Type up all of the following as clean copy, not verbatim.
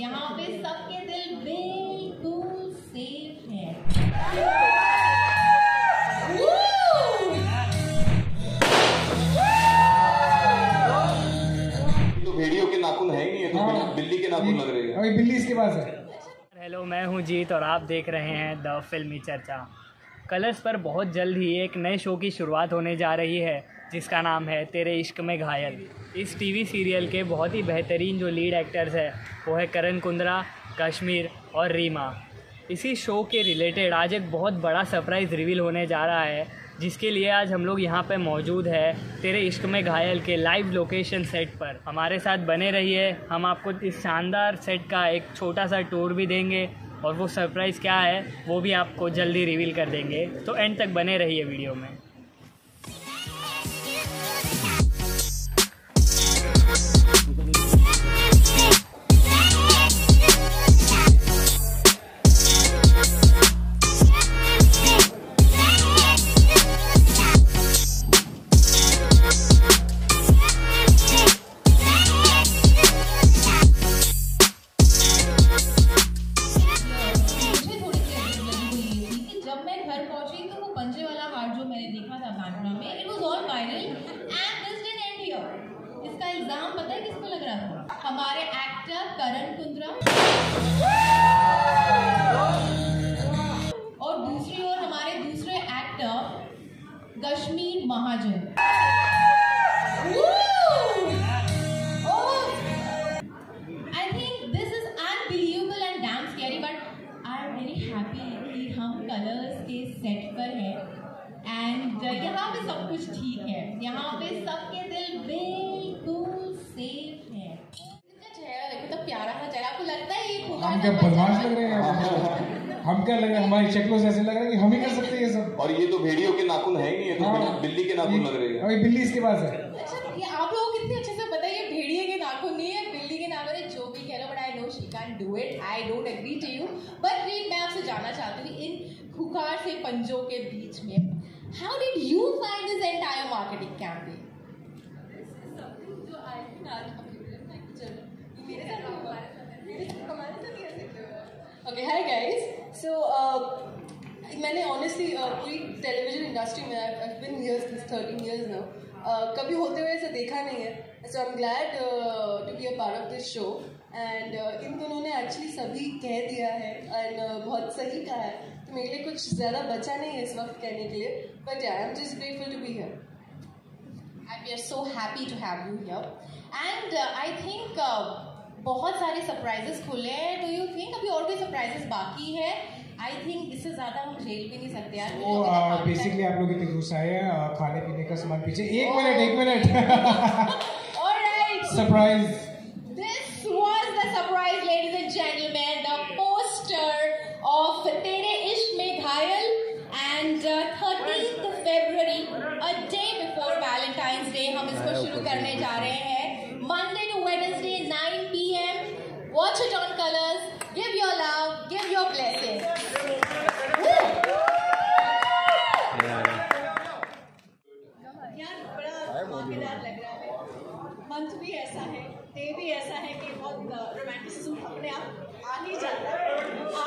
यहाँ पे सबके दिल बिल्कुल सेफ है। तो भेड़ियों के नाखून है ही नहीं, तो बिल्ली के नाखून लग रहे हैं। अभी बिल्ली इसके पास है। हेलो, मैं हूं जीत और आप देख रहे हैं द फिल्मी चर्चा। कलर्स पर बहुत जल्द ही एक नए शो की शुरुआत होने जा रही है जिसका नाम है तेरे इश्क में घायल। इस टीवी सीरियल के बहुत ही बेहतरीन जो लीड एक्टर्स है वो है करण कुंद्रा, कश्मीर और रीमा। इसी शो के रिलेटेड आज एक बहुत बड़ा सरप्राइज़ रिवील होने जा रहा है, जिसके लिए आज हम लोग यहाँ पे मौजूद है तेरे इश्क में घायल के लाइव लोकेशन सेट पर। हमारे साथ बने रहिए, हम आपको इस शानदार सेट का एक छोटा सा टूर भी देंगे और वो सरप्राइज़ क्या है वो भी आपको जल्दी रिवील कर देंगे, तो एंड तक बने रहिए वीडियो में। इसका इल्जाम पता है किस पे लग रहा था? हमारे एक्टर करण कुंद्रा और दूसरी ओर हमारे दूसरे actor Kashmir Mahajan. I think this is unbelievable and damn scary, but I am very happy कि हम कलर्स के सेट पर हैं एंड यहाँ पे सब कुछ ठीक है, यहाँ पे सबके दिल बिल्कुल सेफ है। इसका चेहरा देखो, तो प्यारा सा चेहरा, आपको लगता है ये हम क्या बदमाश लग रहे हैं? हम क्या लग रहे हैं? हमारी शक्लों से ऐसे लग रहा है कि हम ही कर सकते हैं ये सब। और ये तो भेड़ियों के नाखून है ही नहीं, तो बिल्ली के नाखून लग रहे हैं। अभी बिल्ली इसके पास है। अच्छा, ये आप लोगों को कितने अच्छे से पता है ये भेड़िए के नाखून नहीं है, बिल्ली के नाखून है। जो भी कह रहा, but I know she can do it. I don't agree to you, but read, मैं आपसे जानना चाहती हूँ इन खुखार से पंजों के बीच में, how did you find this entire marketing campaign? Okay, hi guys. So मैंने honestly पूरी television industry में I've been here since 13 years now. कभी होते हुए ऐसा देखा नहीं है. So I'm glad to be a part of this show. And इन दोनों ने actually सभी कह दिया है and बहुत सही कहा है, तो मेरे लिए कुछ ज़्यादा बचा नहीं है इस वक्त कहने के लिए. But yeah, I'm just grateful to be here. And we are so happy to have you here. And I think बहुत सारे सरप्राइजेस खुले हैं. Do you think अभी और कोई सरप्राइजेस बाकी है? I think इससे ज़्यादा हम झेल भी नहीं सकते यार. तो बेसिकली आप लोग इतने दूर से आए हैं, खाने पीने का सामान पीछे. एक minute. Alright. Surprise. This was the surprise, ladies and gentlemen. The poster of Tere Ishq Mein Ghayal, and 13th February, a day before Valentine's Day, हम इसको शुरू करने जा रहे हैं. Monday to Wednesday, 9 PM. Watch it on Colors. Give your love, give your blessing. यार बड़ा धमाकेदार लग रहा है. मंथ भी ऐसा है, डे भी ऐसा है कि बहुत रोमांटिसिज्म अपने आप आ ही जाता है.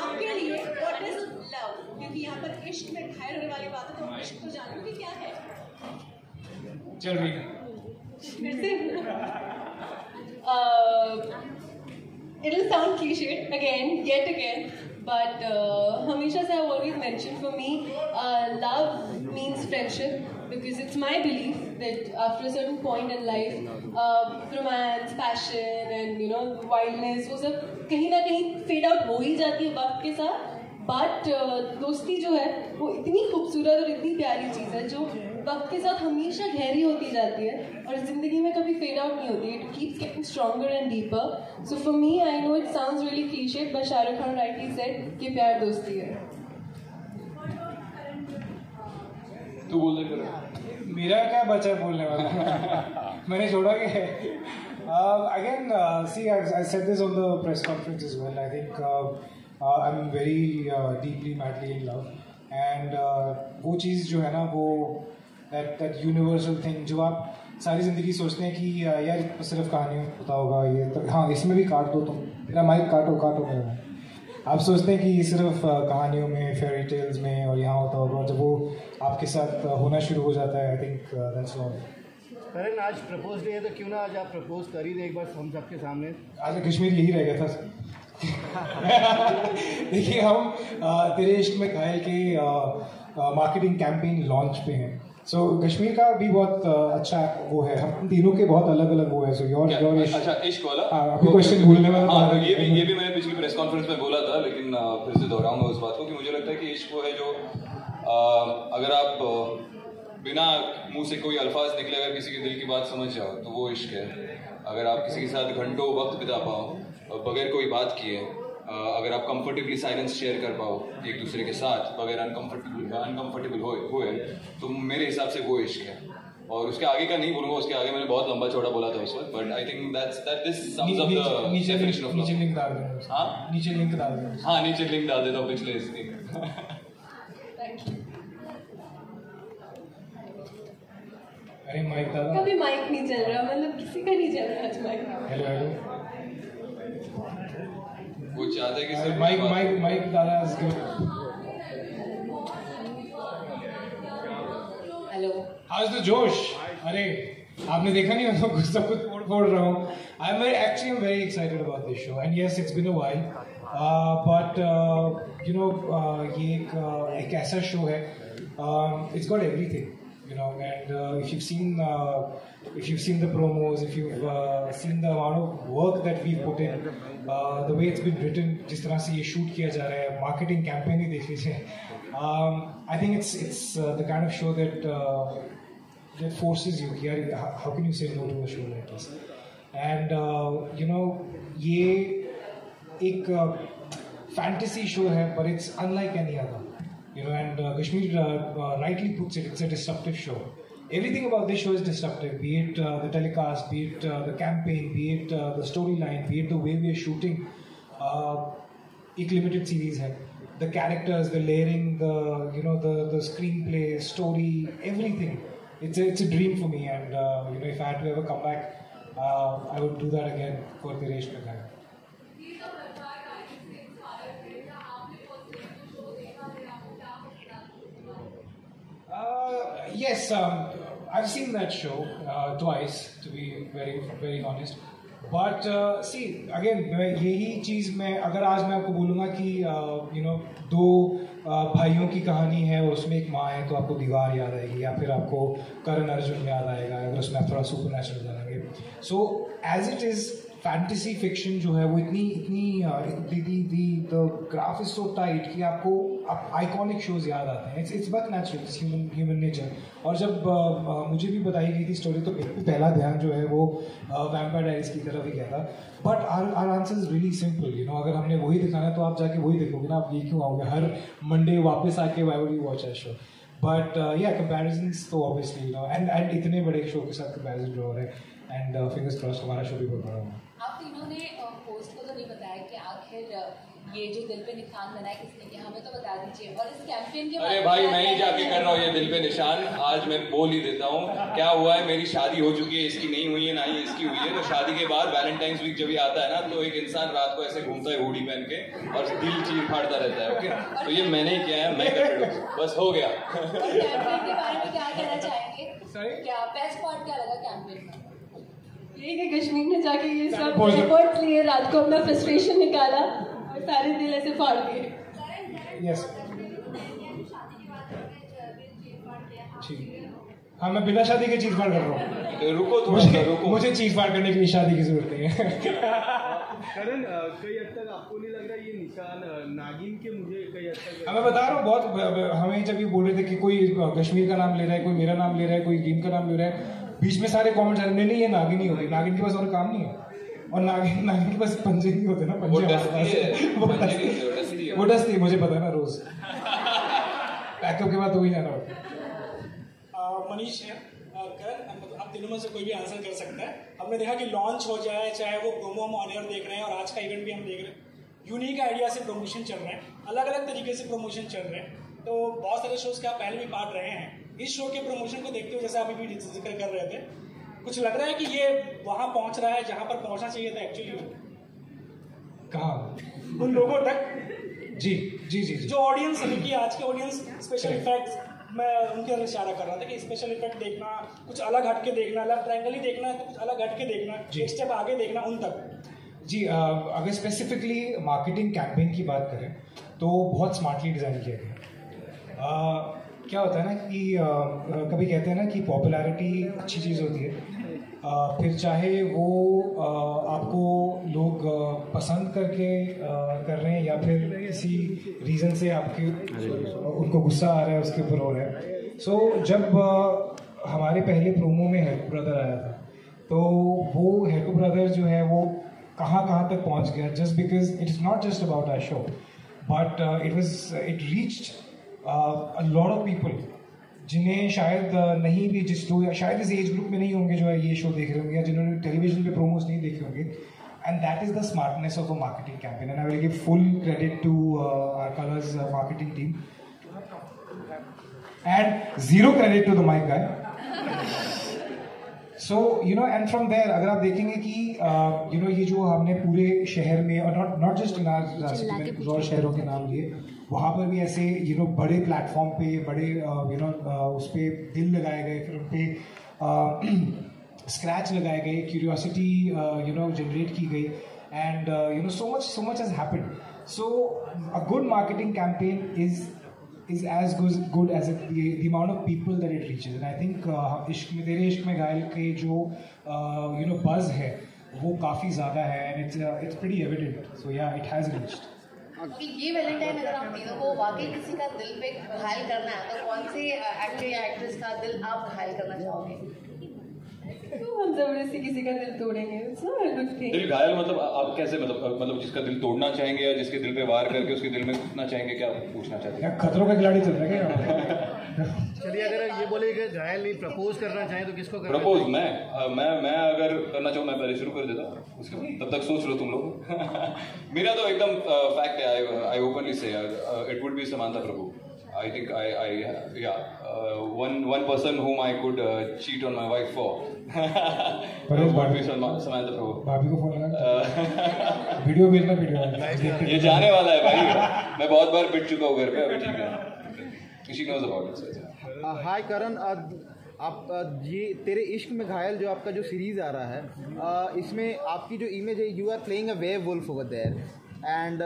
आपके लिए व्हाट इज लव? क्योंकि यहाँ पर इश्क में घायल होने वाली बात है, तो इश्क तो जानू कि क्या है. चल रही है. फिर से it'll sound cliched again, yet again, but हमेशा से I've always mentioned, for me love means friendship, because it's my belief that after a certain point in life romance, passion and you know wildness वो सब कहीं ना कहीं fade out हो ही जाती है वक्त के साथ. बट दोस्ती जो है वो इतनी खूबसूरत और इतनी प्यारी चीज़ है जो वक्त के साथ हमेशा गहरी होती जाती है और ज़िंदगी में कभी फेड आउट नहीं होती. It keeps getting stronger and deeper. So for me, I know it sounds really clichéd, but Shahrukh Khan rightly said कि प्यार दोस्ती है. तू बोल दे. मेरा क्या बचा बोलने वाला? मैंने छोड़ा कि again see I said this on the press conference as well. I think I'm very deeply madly in love, and वो चीज़ जो है ना वो that universal thing जो आप सारी ज़िंदगी सोचते हैं कि यार सिर्फ कहानियों होता होगा ये तो, हाँ इसमें भी काट दो तुम, मेरा माइक काटो मेरा। आप सोचते हैं कि सिर्फ कहानियों में, फेयरी टेल्स में और यहाँ होता होगा, जब वो आपके साथ होना शुरू हो जाता है, आई थिंक दैट्स ऑल। करण, आज प्रपोज डे है तो क्यों ना आज आप प्रपोज कर ही दें एक बार हम सबके सामने। आज कश्मीर यही रह गया था। देखिए, हम तेरे इश्क में घायल के मार्केटिंग कैंपेन लॉन्च पे हैं। सो कश्मीर का भी बहुत अच्छा वो है, हम तीनों के बहुत अलग अलग वो है। सो योर अच्छा इश्क वाला आपको क्वेश्चन भूलने वाला। हाँ, ये भी मैंने पिछली प्रेस कॉन्फ्रेंस में बोला था, लेकिन फिर से दोहराऊंगा उस बात को कि मुझे लगता है कि इश्क वो है जो अगर आप बिना मुंह से कोई अल्फाज निकले अगर किसी के दिल की बात समझ जाओ तो वो इश्क है। अगर आप किसी के साथ घंटों वक्त बिता पाओ बगैर कोई बात किए, अगर आप कंफर्टेबली साइलेंस शेयर कर पाओ एक दूसरे के साथ बगैर अनकंफर्टेबल हुए तो मेरे हिसाब से वो इश्क है। और उसके आगे का नहीं बोलूंगा, उसके आगे मैंने बहुत लंबा चौड़ा बोला था उस वक्त, but I think that this sums up the definition of love. नीचे लिंक डाल देना। हाँ, नीचे लिंक डाल देना। हाँ, नीचे लिंक डाल देता हूँ पिछले इसके। अरे माइक दादा, कभी माइक नहीं चल रहा, मतलब किसी का नहीं चल रहा आज माइक। हेलो वो चाहते हैं कि सिर्फ माइक दादा इज गुड। हेलो, आज तो जोश। अरे आपने देखा नहीं, मैं तो सब कुछ फोड़ रहा हूँ। I am very excited about this show and yes it's been a while, but you know ये एक ऐसा शो है, it's got everything, you know, and if you've seen the promos, if you've seen the amount of work that we've put in, the way it's been written, जिस तरह से ये shoot किया जा रहा है, marketing campaign ही देख लीजिए, I think it's the kind of show that forces you, यार how can you say no to a show like this? And you know, ये एक fantasy show है, but it's unlike any other. You know, and Kashmir rightly puts it, it's a disruptive show. Everything about this show is disruptive, be it the telecast, be it the campaign, be it the storyline, be it the way we are shooting. एक limited series है. The characters, the layering, the screenplay, story, everything. It's a dream for me, and you know, if I had to ever come back, I would do that again for Tere Ishq Mein Ghayal. Yes, I've seen that show twice, to be very honest. But see, again, यही चीज़ मैं अगर आज मैं आपको बोलूँगा कि you know, दो भाइयों की कहानी है और उसमें एक माँ है, तो आपको दीवार याद आएगी, या फिर आपको करण अर्जुन याद आएगा अगर उसमें आप थोड़ा सुपर नेचुरल जानेंगे। So as it is fantasy fiction जो है वो the graph is so tight कि आपको आइकॉनिक शोज याद आते हैं। It's but natural, it's human nature. और जब मुझे भी बताई गई थी स्टोरी तो पहला ध्यान जो है वो वैम्पायर डायरीज की तरफ ही गया था। But our answer is really simple, you know, अगर हमने वही दिखाना है तो आप जाके वही देखोगे ना, आप ये क्यों आओगे हर मंडे वापस आके why would you watch that show? But या कंपैरिजंस तो ऑब्वियसली, यू नो, एंड इतने बड़े शो के साथ कंपैरिजन जो हो रहे हैं, एंड फिंगर्स क्रॉस्ड हमारा शो भी बहुत बड़ा होगा। आप तीनों ने होस्ट को तो नहीं बताया कि आखिर ये जो दिल पे निशान बनाया किसने किया, हमें तो बता दीजिए। और इस कैंपेन के अरे भाई, मैं ही जाके कर रहा हूँ ये दिल पे निशान। आज मैं बोल ही देता हूँ क्या हुआ है। मेरी शादी हो चुकी है, इसकी नहीं हुई है, ना ही इसकी हुई है। तो शादी के बाद वैलेंटाइंस वीक जब ये आता है ना, तो एक इंसान रात को ऐसे घूमता है हुडी पहन के और दिल चीर फाड़ता रहता है। ओके, तो ये मैंने ही किया है, मैं कर रहा हूँ, बस हो गया। कैंपेन के बारे में क्या कहना चाहेंगे? क्या बेस्ट पार्ट क्या लगा कैंपेन में? यही कि कश्मीर ने जाके ये सब एफर्ट्स लिए, रात को अपना फ्रस्ट्रेशन निकाला और सारे दिल ऐसे फाड़ दिए। यस, हाँ, मैं बिना शादी के चीज फाड़ कर रहा हूँ। रुको थोड़ा, रुको, मुझे चीज फाड़ करने के लिए शादी की जरूरत नहीं है। करण, कई हद तक आपको नहीं लग रहा ये निशान नागिन के? मुझे कई हद तक मैं बता रहा हूँ, बहुत हमें जब ये बोल रहे थे कि कोई कश्मीर का नाम ले रहा है, कोई मेरा नाम ले रहा है, कोई गेम का नाम ले रहा है, बीच में सारे कमेंट्स आ रहे नहीं, ये नागिन ही होगी, नागिन के पास और काम नहीं है, और नागिन के पास पंजे नहीं होते ना, पंजे वो डसती है, मुझे पता है ना, रोज पैकअप के बाद तो वही जाना होता है। मनीष है, करण, आप तीनों में से कोई भी आंसर कर सकता है। हमने देखा कि लॉन्च हो जाए, चाहे वो प्रोमो हम ऑन एयर देख रहे हैं और आज का इवेंट भी हम देख रहे हैं, यूनिक आइडिया से प्रमोशन चल रहे हैं, अलग अलग तरीके से प्रमोशन चल रहे हैं। तो बहुत सारे शोज के आप पहले भी पार्ट रहे हैं। इस शो के प्रमोशन को देखते हुए, जैसे आप अभी जिक्र कर रहे थे, कुछ लग रहा है कि ये वहाँ पहुँच रहा है जहाँ पर पहुँचना चाहिए था एक्चुअली? कहाँ? उन लोगों तक जी जी जी जी जो ऑडियंस है, कि आज के ऑडियंस स्पेशल इफेक्ट्स, मैं उनके अंदर इशारा कर रहा था कि स्पेशल इफेक्ट देखना, कुछ अलग हटके देखना, लेफ्ट ट्रायंगल ही देखना है तो कुछ अलग हटके देखना, एक स्टेप आगे देखना, उन तक। जी अगर स्पेसिफिकली मार्केटिंग कैंपेन की बात करें तो बहुत स्मार्टली डिज़ाइन किया गया। क्या होता है ना कि कभी कहते हैं ना कि पॉपुलैरिटी अच्छी चीज़ होती है, फिर चाहे वो आपको लोग पसंद करके कर रहे हैं या फिर किसी रीज़न से आपके उनको गुस्सा आ रहा है उसके ऊपर हो रहा है। सो जब हमारे पहले प्रोमो में हेल्को ब्रदर आया था तो वो हेल्को ब्रदर जो है वो कहाँ तक पहुँच गया, just because it is not just about our show but it reached a lot of people जिन्हें शायद नहीं भी जो शायद इस एज ग्रुप में नहीं होंगे जो है ये शो देख रहे होंगे या जिन्होंने टेलीविजन पे प्रोमोस नहीं देखे होंगे, and that is the smartness of a marketing campaign and I will give full credit to our Colors marketing team and zero credit to the mic guy. So you know and from there अगर आप देखेंगे कि you know ये जो हमने पूरे शहर में और not just in our city में कुछ और शहरों के नाम लिए, वहाँ पर भी ऐसे यू नो बड़े प्लेटफॉर्म पे बड़े यू नो उस पर दिल लगाए गए, फिर उन पर स्क्रैच लगाए गए, क्यूरियोसिटी यू नो जनरेट की गई and you know so much has happened. So a good marketing campaign is as good as the amount of people that it reaches, and I think तेरे इश्क में घायल के जो you know buzz है वो काफ़ी ज़्यादा है and it's pretty evident, so yeah it has reached। ये वैलेंटाइन अगर आप तीनों को वाकई किसी का दिल पे घायल करना है तो कौन से एक्टर या एक्ट्रेस का दिल आप घायल करना चाहोगे? हम जबरदस्ती किसी का दिल तोड़ेंगे, दिल घायल मतलब आप कैसे मतलब जिसका दिल तोड़ना चाहेंगे या जिसके दिल पे वार करके उसके दिल में घुसना चाहेंगे, क्या पूछना चाहते हैं? खतरों का खिलाड़ी चल रहा है। चलिए अगर ये बोले कि घायल नहीं प्रपोज करना चाहें तो किसको करना? प्रपोज मैं अगर करना चाहूँ मैं पहले शुरू कर देता हूँ, उसके तब तक सोच लो तुम लोग। मेरा तो एकदम फैक्ट है, I openly say it would be Samantha Prabhu. I think one person whom I could cheat on my wife for would be Samantha Prabhu। भाभी को फोन लगा, वीडियो भेजना ये जाने वाला है भाई, मैं बहुत बार पिट चुका हूँ घर पे, अभी ठीक है। She knows about it। हाय करण, आप ये तेरे इश्क में घायल जो आपका जो सीरीज़ आ रहा है इसमें आपकी जो इमेज है, you are playing a werewolf over there and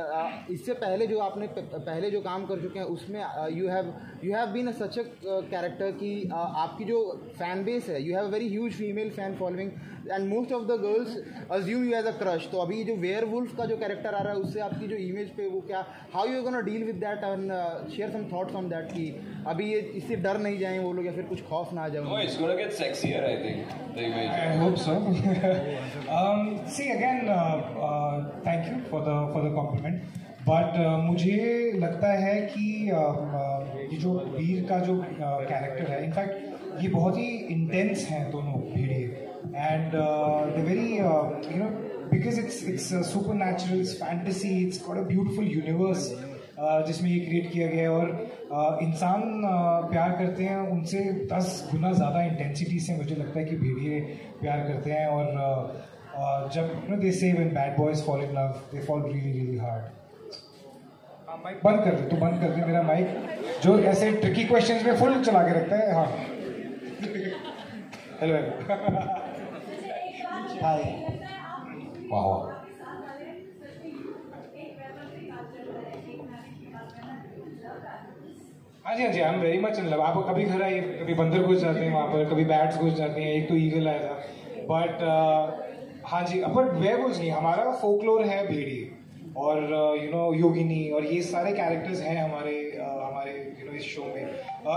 इससे पहले जो आपने पहले जो काम कर चुके हैं उसमें you have been a such a character कि आपकी जो फैन बेस है, you have very huge female fan following and most of the girls assume you as a crush. तो अभी जो वेयरवुल्फ का जो कैरेक्टर आ रहा है उससे आपकी जो इमेज पे वो क्या, how you gonna deal with that and share some thoughts on that कि अभी ये इससे डर नहीं जाएं वो लोग या फिर कुछ खौफ ना आ जाए? No, it's gonna get sexier, I think, the image। I hope so। See again, thank you for the compliment, but मुझे लगता है कि ये जो वीर का जो कैरेक्टर है, इनफैक्ट ये बहुत ही इंटेंस हैं दोनों भेड़िए and they very you know because it's super natural, it's fantasy, it's got a beautiful universe जिसमें ये क्रिएट किया गया है और इंसान प्यार करते हैं उनसे 10 गुना ज़्यादा इंटेंसिटी से मुझे लगता है कि भेड़िए प्यार करते हैं और जब they say when bad boys fall in love they fall really really hard. Mic बंद कर दे, तो बंद कर दे मेरा माइक जो ऐसे ट्रिकी क्वेश्चंस में फुल चला के रखता है। हाँ हेलो हाय वाह हाँ जी I am very much in love. आप कभी घर आइए, कभी बंदर घुस जाते हैं वहाँ पर, कभी बैट्स घुस जाते हैं, एक तो ईगल आया था, बट हाँ जी बट वेयरवुल्व्स नहीं, हमारा फोकलोर है भेड़िए और यू नो योगिनी और ये सारे कैरेक्टर्स हैं हमारे यू नो इस शो में।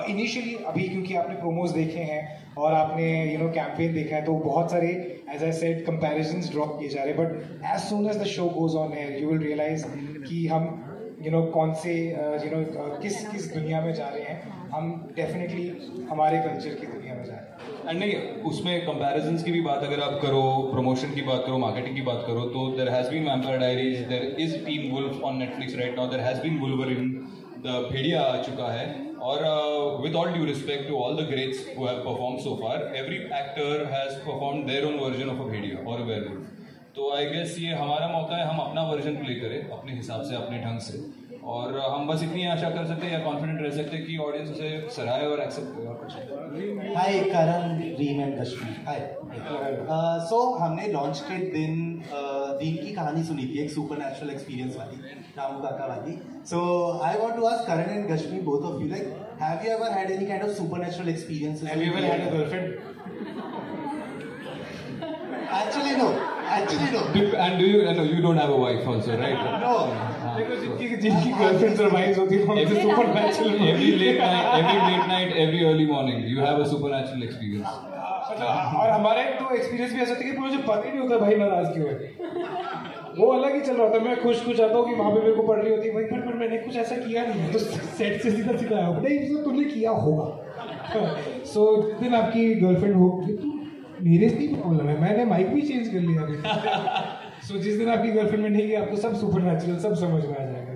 इनिशियली अभी क्योंकि आपने प्रोमोज देखे हैं और आपने यू नो कैंपेन देखा है तो बहुत सारे as I said comparisons drop किए जा रहे हैं, but as soon as the show goes on air you will realise कि हम यू नो कौन से यू नो किस दुनिया में जा रहे हैं। हम डेफिनेटली हमारे कल्चर की दुनिया में जा रहे हैं। एंड नहीं, उसमें कंपैरिजंस की भी बात अगर आप करो, प्रमोशन की बात करो, मार्केटिंग की बात करो, तो there has been Vampire Diaries, there is Teen Wolf on Netflix right now, there has been Wolverine, the Bhediya आ चुका है और with all due respect to all the greats who have perform so far, every actor has perform their own version of a bhediya और a werewolf. तो I guess ये हमारा मौका है, हम अपना वर्जन प्ले करें अपने हिसाब से, अपने ढंग से, और हम बस इतनी आशा कर सकते हैं या कॉन्फिडेंट रह सकते हैं कि ऑडियंस उसे सराहे और एक्सेप्ट करे और कुछ नहीं. हाय करण, रीम एंड कश्मीर. हाय. सो हमने लॉन्च के दिन रीम की कहानी सुनी थी, एक सुपरनैचुरल एक्सपीरियंस वाली, रामू काका वाली. So I want to ask Karan and Kashmir, both of you, like have you ever had any kind of supernatural experiences? Have you ever had a girlfriend? Actually no. And do you know you don't have a wife also, right? No. देखो जिनकी girlfriends और wives होती है वो supernatural. every late night, every early morning, you have a supernatural experience. और हमारे तो experience भी ऐसा था कि मुझे पता ही नहीं होता भाई नाराज क्यों है. वो अलग ही चल रहा था, मैं खुश आता हूँ कि वहाँ पे मेरे को पढ़ रही होती है भाई, पर मैंने कुछ ऐसा किया नहीं है, तो सेट से सीधा सिखाया हो नहीं, तो तुमने किया होगा. सो जिस दिन आपकी गर्लफ्रेंड होगी तो मेरे से प्रॉब्लम है, मैंने माइक भी चेंज कर लिया अभी. सो जिस दिन आपकी गर्लफ्रेंड में नहीं, आपको सब सुपरनैचुरल सब समझ में आ जाएगा.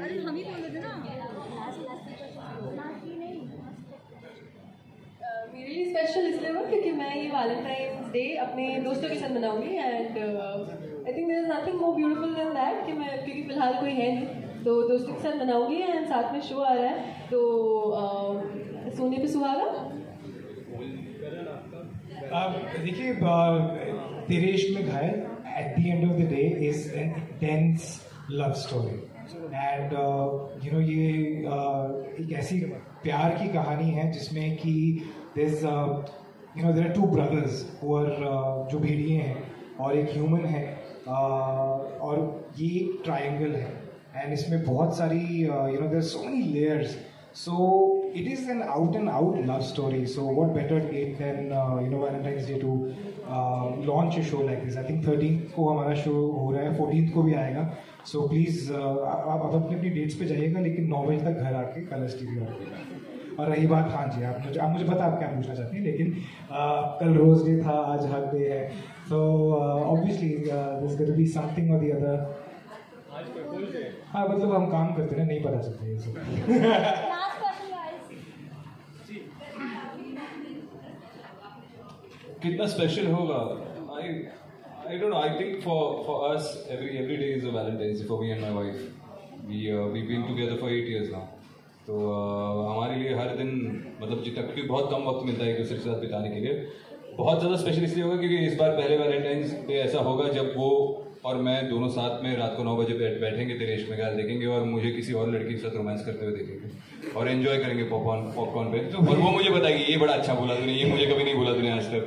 अरे हम ही बोल रहे थे ना. मेरे लिए स्पेशल इसलिए हुआ क्योंकि मैं ये वैलेंटाइंस डे अपने दोस्तों के साथ मनाऊंगी and I think there is nothing more beautiful than that कि मैं, क्योंकि फिलहाल कोई है नहीं, तो दोस्तों के साथ मनाऊंगी एंड साथ में शो आ रहा है तो सोने पे सुहागा. देखिए तेरे इश्क में घायल at the end of the day is an intense love story and you know ये एक ऐसी प्यार की कहानी है जिसमें कि there's you know there are two brothers who are जो भेड़िए हैं और एक ह्यूमन है और ये एक ट्रायंगल है एंड इसमें बहुत सारी you know there's so many layers. So it is an out love story. So what better date than you know Valentine's Day to launch a show like this. I think 13th को हमारा show हो रहा है, 14th को भी आएगा. So please आप अपनी डेट्स पे जाइएगा, लेकिन 9 बजे तक घर आके कलर्स टीवी और रही बात, हाँ जी आप मुझे पता आप क्या पूछना चाहती हैं, लेकिन कल रोज डे था, आज हक डे है. So obviously there's going to be something or the other. हाँ मतलब हम काम करते हैं, नहीं पता चलता ये सब. कितना स्पेशल होगा, I don't know. I think for us every day is a Valentine's Day for me and my wife. We've been together for 8 years now. तो हमारे लिए हर दिन मतलब जितना, क्योंकि बहुत कम वक्त मिलता है एक दूसरे के साथ बिताने के लिए, बहुत ज़्यादा स्पेशल इसलिए होगा क्योंकि इस बार पहले वैलेंटाइंस डे ऐसा होगा जब वो और मैं दोनों साथ में रात को 9 बजे बैठेंगे, तेरे इश्क में घायल देखेंगे और मुझे किसी और लड़की के साथ रोमांस करते हुए देखेंगे और एंजॉय करेंगे पॉपकॉर्न पे. और वो मुझे बताएगी ये बड़ा अच्छा बोला तूने, ये मुझे कभी नहीं बोला तूने आज तक.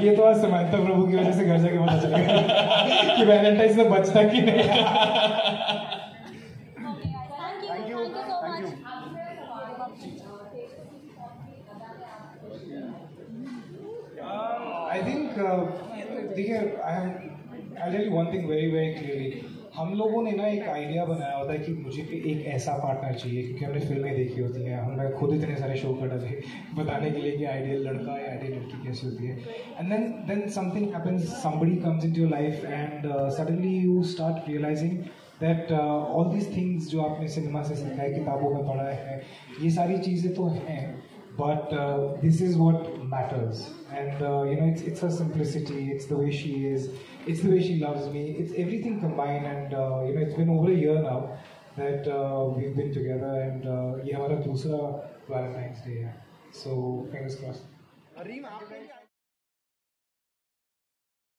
ये तो आज समानता प्रभु की वजह से घर जाके पता चलेगा कि वैलेंटाइंस में बचता कि नहीं. I think देखिए I'll tell you one thing very very clearly. हम लोगों ने ना एक आइडिया बनाया होता है कि मुझे एक ऐसा पार्टनर चाहिए, क्योंकि हमने फिल्में देखी होती हैं, हमने खुद इतने सारे शो कर डाले बताने के लिए कि आइडियल लड़का या आइडियल लड़की कैसी होती है. And then something happens, somebody comes into your life and suddenly you start realizing that all these things जो आपने सिनेमा से सीखा है, किताबों में पढ़ा है, ये सारी चीज़ें तो हैं, but this is what matters. And you know, it's her simplicity, it's the way she is, it's the way she loves me, it's everything combined. And you know, it's been over a year now that we've been together, and ये हमारा दूसरा Valentine's Day है. So fingers crossed.